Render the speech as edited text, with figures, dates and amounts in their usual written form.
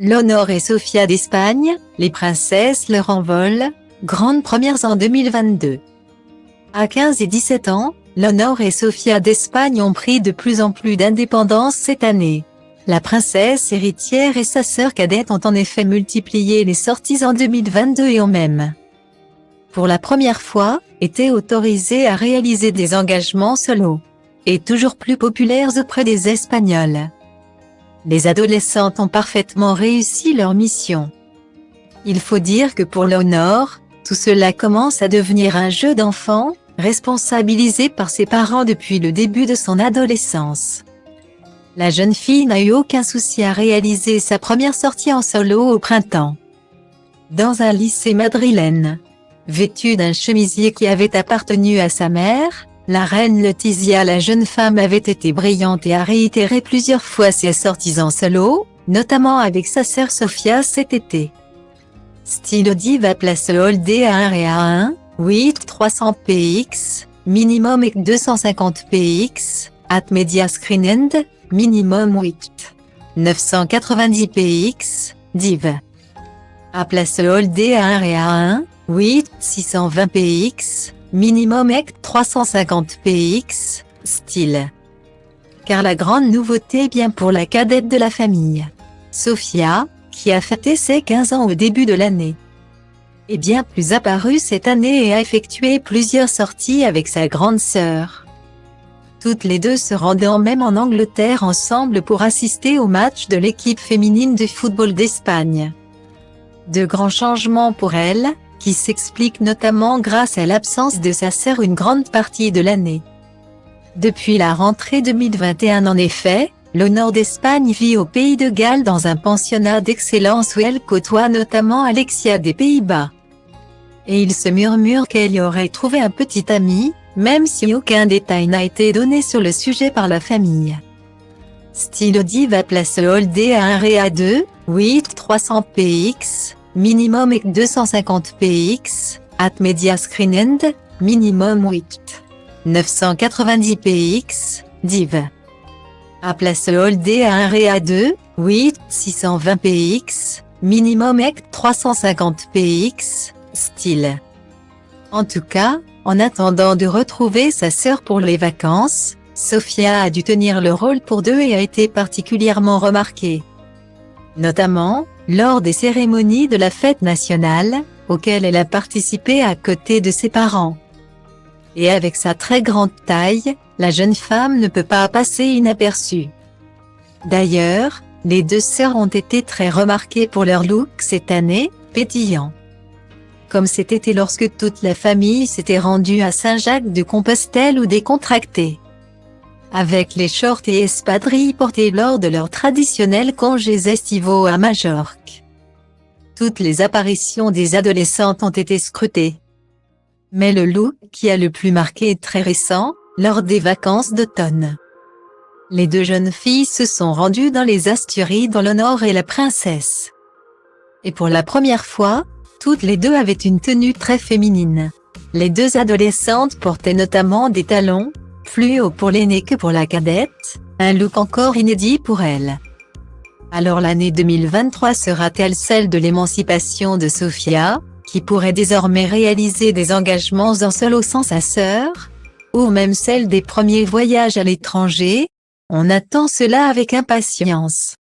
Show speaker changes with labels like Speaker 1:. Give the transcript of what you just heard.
Speaker 1: Léonore et Sofia d'Espagne, les princesses leur envol, grandes premières en 2022. À 15 et 17 ans, Léonore et Sofia d'Espagne ont pris de plus en plus d'indépendance cette année. La princesse héritière et sa sœur cadette ont en effet multiplié les sorties en 2022 et ont même, pour la première fois, été autorisées à réaliser des engagements solo, et toujours plus populaires auprès des Espagnols. Les adolescentes ont parfaitement réussi leur mission. Il faut dire que pour Léonore, tout cela commence à devenir un jeu d'enfant, responsabilisée par ses parents depuis le début de son adolescence. La jeune fille n'a eu aucun souci à réaliser sa première sortie en solo au printemps. Dans un lycée madrilène. Vêtue d'un chemisier qui avait appartenu à sa mère, la reine Letizia, la jeune femme avait été brillante et a réitéré plusieurs fois ses sorties en solo, notamment avec sa sœur Sofia cet été. Style Diva place Holdé à 1 et à 1, 8 300 px, minimum et 250 px, at media screen end, minimum 8 990 px, div. À place Holdé à 1 et à 1, 8 620 px, minimum et 350 px, style. Car la grande nouveauté vient pour la cadette de la famille, Sofia, qui a fêté ses 15 ans au début de l'année, est bien plus apparue cette année et a effectué plusieurs sorties avec sa grande sœur. Toutes les deux se rendant même en Angleterre ensemble pour assister au match de l'équipe féminine de football d'Espagne. De grands changements pour elle, qui s'expliquent notamment grâce à l'absence de sa sœur une grande partie de l'année. Depuis la rentrée 2021 en effet, Léonore d'Espagne vit au Pays de Galles dans un pensionnat d'excellence où elle côtoie notamment Alexia des Pays-Bas. Et il se murmure qu'elle y aurait trouvé un petit ami, même si aucun détail n'a été donné sur le sujet par la famille. Style Diva place Holdé à 1 et à 2, 8 300 px, minimum et 250 px, at media screen end, minimum 8 990 px, div. À place Holdé à 1 et à 2, 8 620 px, minimum et 350 px, style. En tout cas, en attendant de retrouver sa sœur pour les vacances, Sofia a dû tenir le rôle pour deux et a été particulièrement remarquée. Notamment, lors des cérémonies de la fête nationale, auxquelles elle a participé à côté de ses parents. Et avec sa très grande taille, la jeune femme ne peut pas passer inaperçue. D'ailleurs, les deux sœurs ont été très remarquées pour leur look cette année, pétillant. Comme cet été lorsque toute la famille s'était rendue à Saint-Jacques-de-Compostelle ou décontractée. Avec les shorts et espadrilles portés lors de leurs traditionnels congés estivaux à Majorque. Toutes les apparitions des adolescentes ont été scrutées. Mais le look qui a le plus marqué est très récent, lors des vacances d'automne. Les deux jeunes filles se sont rendues dans les Asturies dont Léonore est la princesse. Et pour la première fois, toutes les deux avaient une tenue très féminine. Les deux adolescentes portaient notamment des talons, plus haut pour l'aînée que pour la cadette, un look encore inédit pour elle. Alors l'année 2023 sera-t-elle celle de l'émancipation de Sofia, qui pourrait désormais réaliser des engagements en solo sans sa sœur, ou même celle des premiers voyages à l'étranger? On attend cela avec impatience.